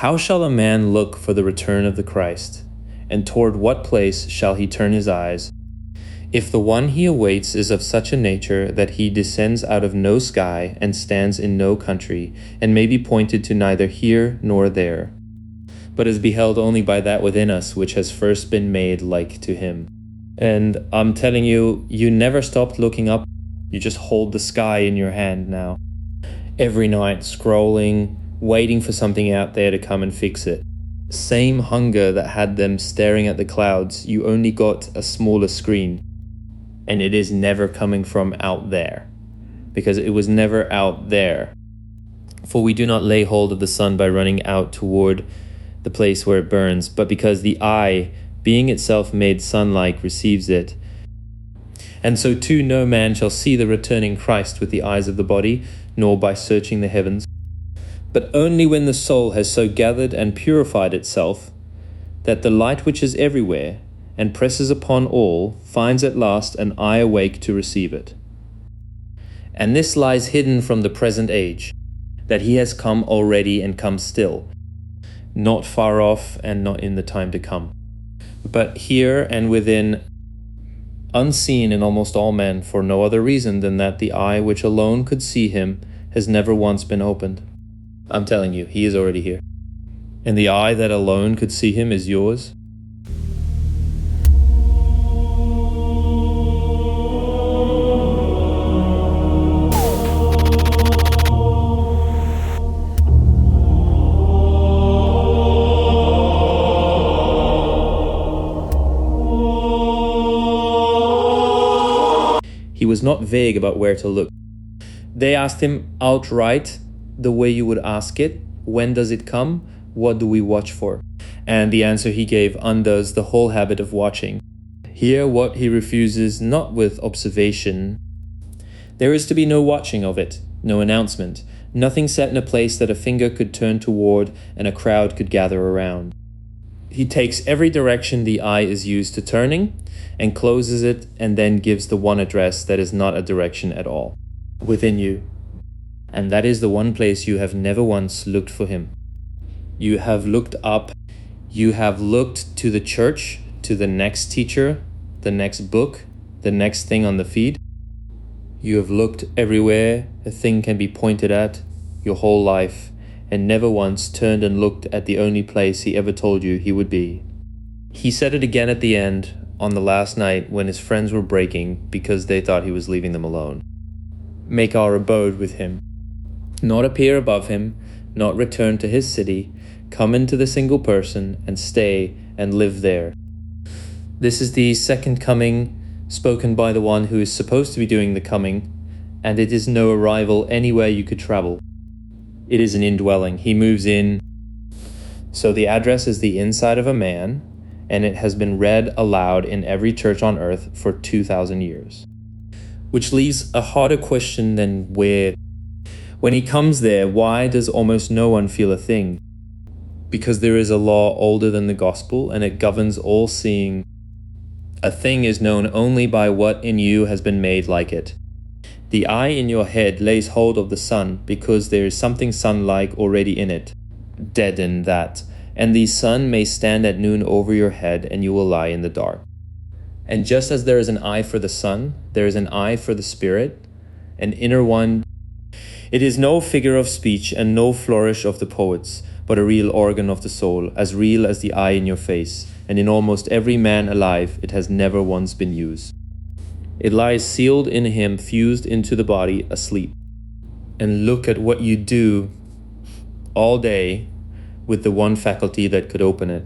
How shall a man look for the return of the Christ? And toward what place shall he turn his eyes? If the one he awaits is of such a nature that he descends out of no sky and stands in no country, and may be pointed to neither here nor there, but is beheld only by that within us which has first been made like to him. And I'm telling you, you never stopped looking up. You just hold the sky in your hand now. Every night, scrolling, waiting for something out there to come and fix it. Same hunger that had them staring at the clouds, you only got a smaller screen. And it is never coming from out there, because it was never out there. For we do not lay hold of the sun by running out toward the place where it burns, but because the eye, being itself made sun-like, receives it. And so too no man shall see the returning Christ with the eyes of the body, nor by searching the heavens, but only when the soul has so gathered and purified itself, that the light which is everywhere, and presses upon all, finds at last an eye awake to receive it. And this lies hidden from the present age, that he has come already and comes still, not far off and not in the time to come, but here and within, unseen in almost all men, for no other reason than that the eye which alone could see him has never once been opened. I'm telling you, he is already here. And the eye that alone could see him is yours. He was not vague about where to look. They asked him outright, the way you would ask it, when does it come? What do we watch for? And the answer he gave undoes the whole habit of watching. Here what he refuses, not with observation. There is to be no watching of it, no announcement, nothing set in a place that a finger could turn toward and a crowd could gather around. He takes every direction the eye is used to turning, and closes it, and then gives the one address that is not a direction at all, within you. And that is the one place you have never once looked for him. You have looked up, you have looked to the church, to the next teacher, the next book, the next thing on the feed. You have looked everywhere a thing can be pointed at, your whole life, and never once turned and looked at the only place he ever told you he would be. He said it again at the end, on the last night when his friends were breaking because they thought he was leaving them alone. Make our abode with him. Not appear above him, not return to his city, come into the single person and stay and live there. This is the second coming spoken by the one who is supposed to be doing the coming, and it is no arrival anywhere you could travel. It is an indwelling. He moves in. So the address is the inside of a man, and it has been read aloud in every church on earth for 2,000 years. Which leaves a harder question than where. When he comes there, why does almost no one feel a thing? Because there is a law older than the gospel, and it governs all seeing. A thing is known only by what in you has been made like it. The eye in your head lays hold of the sun, because there is something sun-like already in it. Deaden that, and the sun may stand at noon over your head, and you will lie in the dark. And just as there is an eye for the sun, there is an eye for the spirit, an inner one. It is no figure of speech and no flourish of the poets, but a real organ of the soul, as real as the eye in your face, and in almost every man alive it has never once been used. It lies sealed in him, fused into the body, asleep. And look at what you do all day with the one faculty that could open it.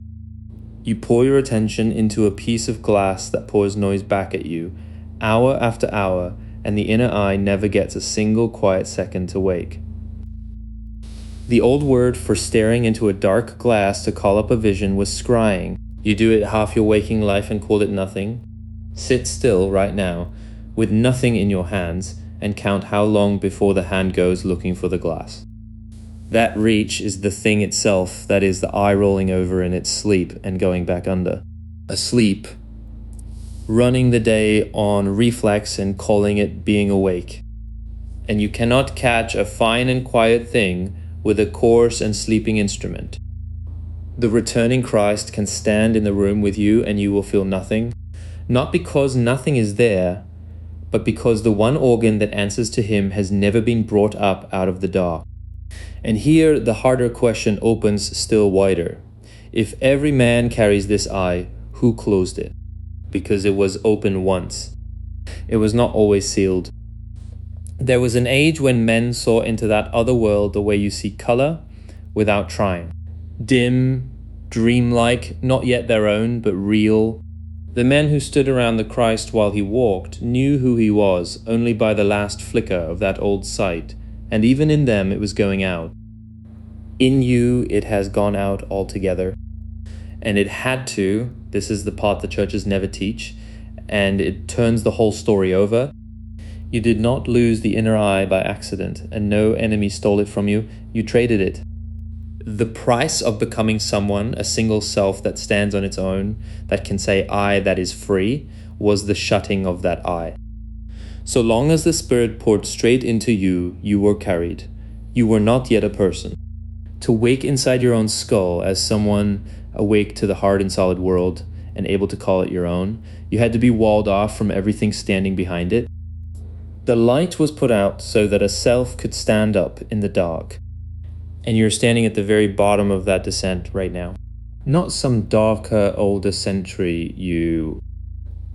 You pour your attention into a piece of glass that pours noise back at you, hour after hour, and the inner eye never gets a single quiet second to wake. The old word for staring into a dark glass to call up a vision was scrying. You do it half your waking life and call it nothing. Sit still right now, with nothing in your hands, and count how long before the hand goes looking for the glass. That reach is the thing itself, that is the eye rolling over in its sleep and going back under. Asleep, running the day on reflex and calling it being awake. And you cannot catch a fine and quiet thing with a coarse and sleeping instrument. The returning Christ can stand in the room with you and you will feel nothing, not because nothing is there, but because the one organ that answers to him has never been brought up out of the dark. And here the harder question opens still wider. If every man carries this eye, who closed it? Because it was open once. It was not always sealed. There was an age when men saw into that other world the way you see color without trying. Dim, dreamlike, not yet their own, but real. The men who stood around the Christ while he walked knew who he was only by the last flicker of that old sight, and even in them it was going out. In you it has gone out altogether. And it had to. This is the part the churches never teach, and it turns the whole story over. You did not lose the inner eye by accident, and no enemy stole it from you. You traded it. The price of becoming someone, a single self that stands on its own, that can say I that is free, was the shutting of that eye. So long as the Spirit poured straight into you, you were carried. You were not yet a person. To wake inside your own skull as someone awake to the hard and solid world and able to call it your own, you had to be walled off from everything standing behind it. The light was put out so that a self could stand up in the dark. And you're standing at the very bottom of that descent right now. Not some darker, older century you.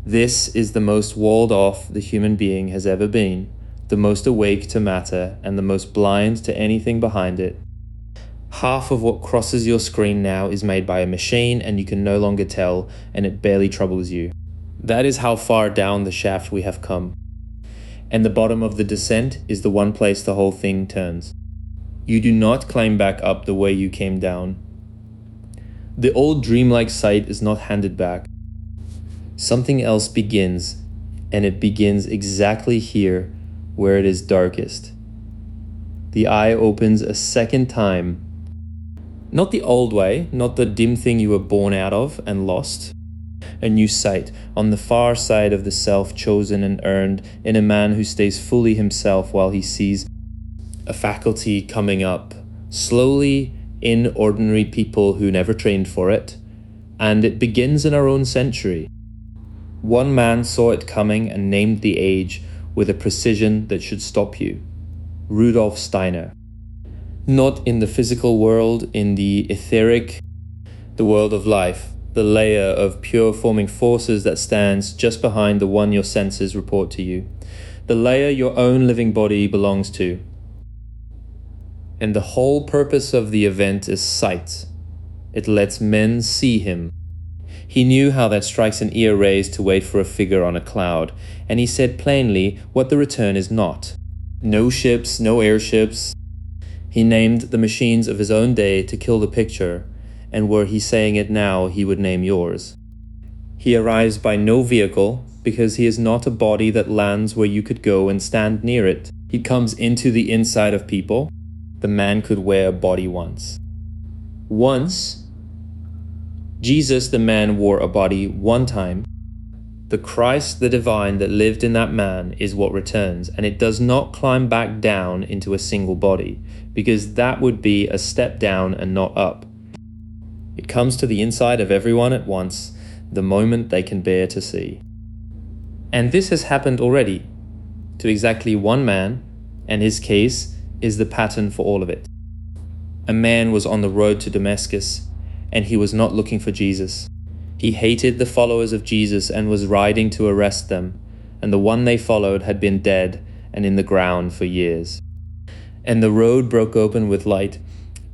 This is the most walled off the human being has ever been, the most awake to matter and the most blind to anything behind it. Half of what crosses your screen now is made by a machine and you can no longer tell, and it barely troubles you. That is how far down the shaft we have come. And the bottom of the descent is the one place the whole thing turns. You do not climb back up the way you came down. The old dreamlike sight is not handed back. Something else begins, and it begins exactly here where it is darkest. The eye opens a second time. Not the old way, not the dim thing you were born out of and lost. A new sight on the far side of the self chosen and earned in a man who stays fully himself while he sees a faculty coming up, slowly in ordinary people who never trained for it, and it begins in our own century. One man saw it coming and named the age with a precision that should stop you. Rudolf Steiner. Not in the physical world, in the etheric, the world of life, the layer of pure forming forces that stands just behind the one your senses report to you, the layer your own living body belongs to. And the whole purpose of the event is sight. It lets men see him. He knew how that strikes an ear raised to wait for a figure on a cloud, and he said plainly what the return is not. No ships, no airships. He named the machines of his own day to kill the picture, and were he saying it now, he would name yours. He arrives by no vehicle, because he is not a body that lands where you could go and stand near it. He comes into the inside of people. The man could wear a body once. Once, Jesus the man wore a body one time. The Christ the divine that lived in that man is what returns, and it does not climb back down into a single body, because that would be a step down and not up. It comes to the inside of everyone at once, the moment they can bear to see. And this has happened already, to exactly one man, and his case is the pattern for all of it. A man was on the road to Damascus, and he was not looking for Jesus. He hated the followers of Jesus and was riding to arrest them, and the one they followed had been dead and in the ground for years. And the road broke open with light,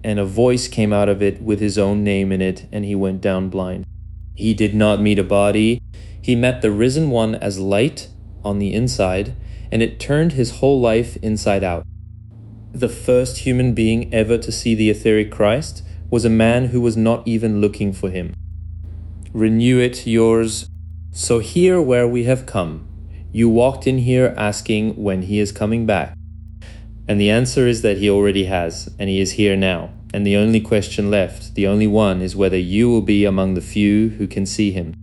and a voice came out of it with his own name in it, and he went down blind. He did not meet a body. He met the risen one as light on the inside, and it turned his whole life inside out. The first human being ever to see the etheric Christ was a man who was not even looking for him. Renew it, yours. So here where we have come, you walked in here asking when he is coming back. And the answer is that he already has, and he is here now. And the only question left, the only one, is whether you will be among the few who can see him.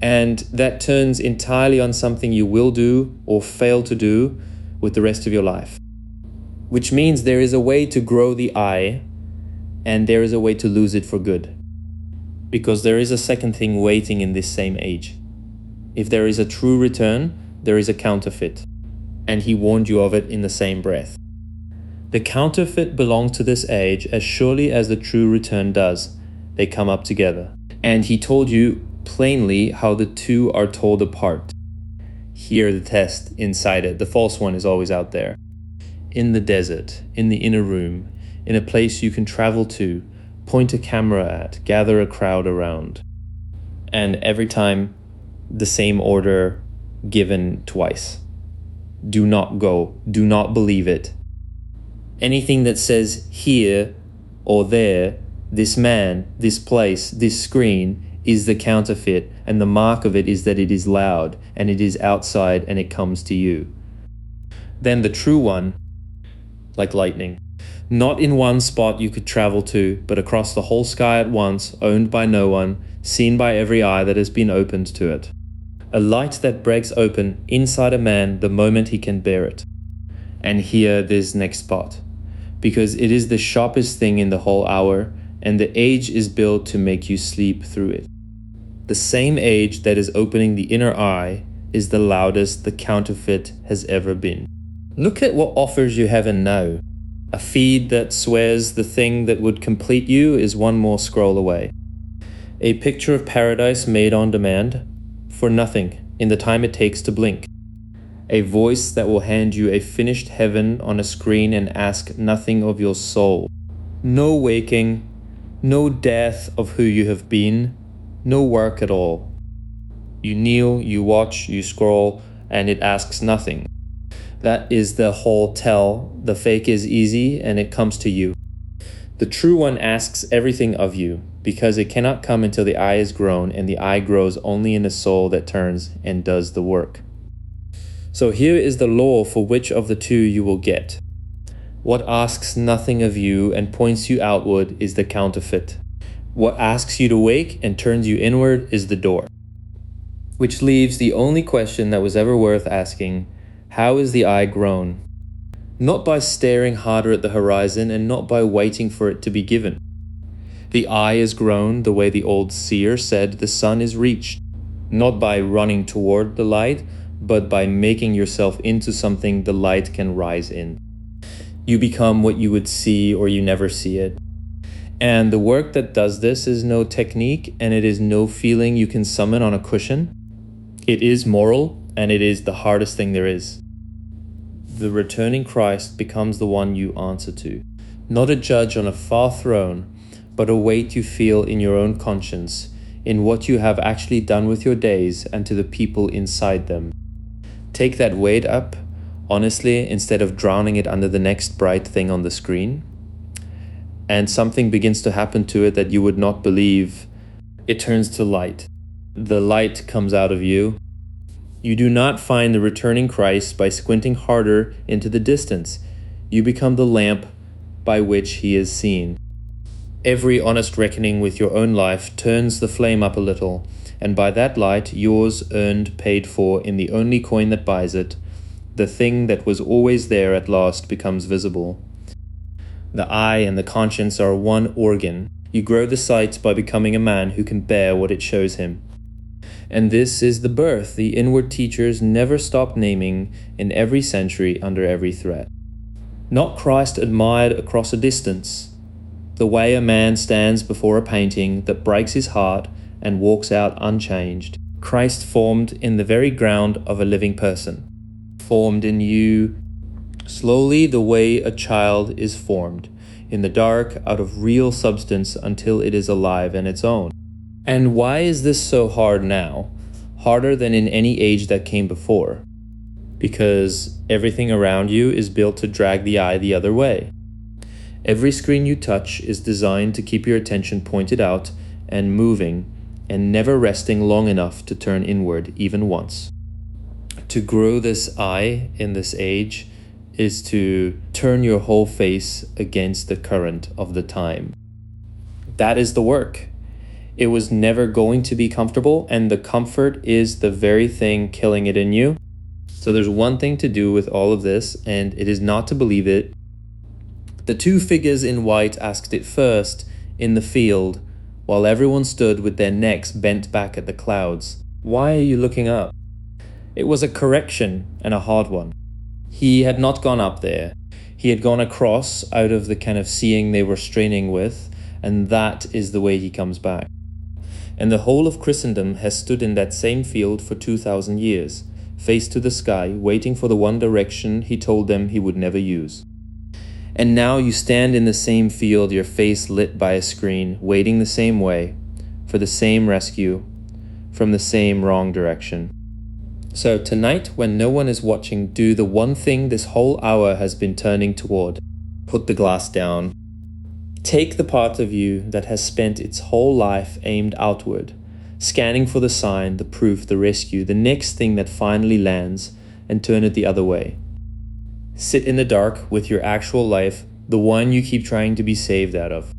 And that turns entirely on something you will do or fail to do with the rest of your life. Which means there is a way to grow the eye, and there is a way to lose it for good. because there is a second thing waiting in this same age. If there is a true return, there is a counterfeit, and he warned you of it in the same breath. The counterfeit belongs to this age as surely as the true return does. They come up together. And he told you plainly how the two are told apart. Here the test inside it. The false one is always out there. In the desert, in the inner room, in a place you can travel to, point a camera at, gather a crowd around. And every time, the same order given twice. Do not go. Do not believe it. Anything that says here or there, this man, this place, this screen, is the counterfeit, and the mark of it is that it is loud, and it is outside, and it comes to you. Then the true one, like lightning, not in one spot you could travel to, but across the whole sky at once, owned by no one, seen by every eye that has been opened to it. A light that breaks open inside a man the moment he can bear it. And here this next spot, because it is the sharpest thing in the whole hour, and the age is built to make you sleep through it. The same age that is opening the inner eye is the loudest the counterfeit has ever been. Look at what offers you heaven now. A feed that swears the thing that would complete you is one more scroll away. A picture of paradise made on demand, for nothing, in the time it takes to blink. A voice that will hand you a finished heaven on a screen and ask nothing of your soul. No waking, no death of who you have been, no work at all. You kneel, you watch, you scroll, and it asks nothing. That is the whole tell. The fake is easy and it comes to you. The true one asks everything of you, because it cannot come until the eye is grown, and the eye grows only in a soul that turns and does the work. So here is the law for which of the two you will get. What asks nothing of you and points you outward is the counterfeit. What asks you to wake and turns you inward is the door. Which leaves the only question that was ever worth asking: how is the eye grown? Not by staring harder at the horizon, and not by waiting for it to be given. The eye is grown the way the old seer said the sun is reached, not by running toward the light, but by making yourself into something the light can rise in. You become what you would see, or you never see it. And the work that does this is no technique, and it is no feeling you can summon on a cushion. It is moral, and it is the hardest thing there is. The returning Christ becomes the one you answer to, not a judge on a far throne, but a weight you feel in your own conscience, in what you have actually done with your days and to the people inside them. Take that weight up, honestly, instead of drowning it under the next bright thing on the screen. And something begins to happen to it that you would not believe. It turns to light. The light comes out of you. You do not find the returning Christ by squinting harder into the distance. You become the lamp by which he is seen. Every honest reckoning with your own life turns the flame up a little, and by that light, yours, earned, paid for in the only coin that buys it, the thing that was always there at last becomes visible. The eye and the conscience are one organ. You grow the sight by becoming a man who can bear what it shows him. And this is the birth the inward teachers never stop naming in every century under every threat. Not Christ admired across a distance, the way a man stands before a painting that breaks his heart and walks out unchanged. Christ formed in the very ground of a living person, formed in you slowly the way a child is formed, in the dark out of real substance until it is alive and its own. And why is this so hard now? Harder than in any age that came before? Because everything around you is built to drag the eye the other way. Every screen you touch is designed to keep your attention pointed out and moving, and never resting long enough to turn inward even once. To grow this eye in this age is to turn your whole face against the current of the time. That is the work. It was never going to be comfortable, and the comfort is the very thing killing it in you. So there's one thing to do with all of this, and it is not to believe it. The two figures in white asked it first in the field, while everyone stood with their necks bent back at the clouds. Why are you looking up? It was a correction, and a hard one. He had not gone up there. He had gone across out of the kind of seeing they were straining with, and that is the way he comes back. And the whole of Christendom has stood in that same field for 2,000 years, face to the sky, waiting for the one direction he told them he would never use. And now you stand in the same field, your face lit by a screen, waiting the same way, for the same rescue, from the same wrong direction. So tonight, when no one is watching, do the one thing this whole hour has been turning toward. Put the glass down. Take the part of you that has spent its whole life aimed outward, scanning for the sign, the proof, the rescue, the next thing that finally lands, and turn it the other way. Sit in the dark with your actual life, the one you keep trying to be saved out of.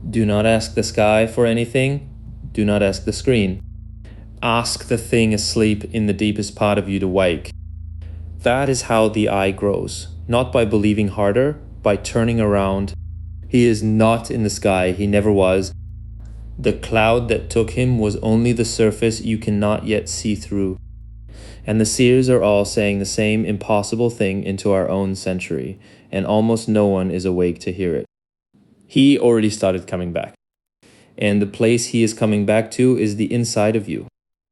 Do not ask the sky for anything. Do not ask the screen. Ask the thing asleep in the deepest part of you to wake. That is how the I grows, not by believing harder, by turning around. He is not in the sky, he never was. The cloud that took him was only the surface you cannot yet see through. And the seers are all saying the same impossible thing into our own century, and almost no one is awake to hear it. He already started coming back. And the place he is coming back to is the inside of you.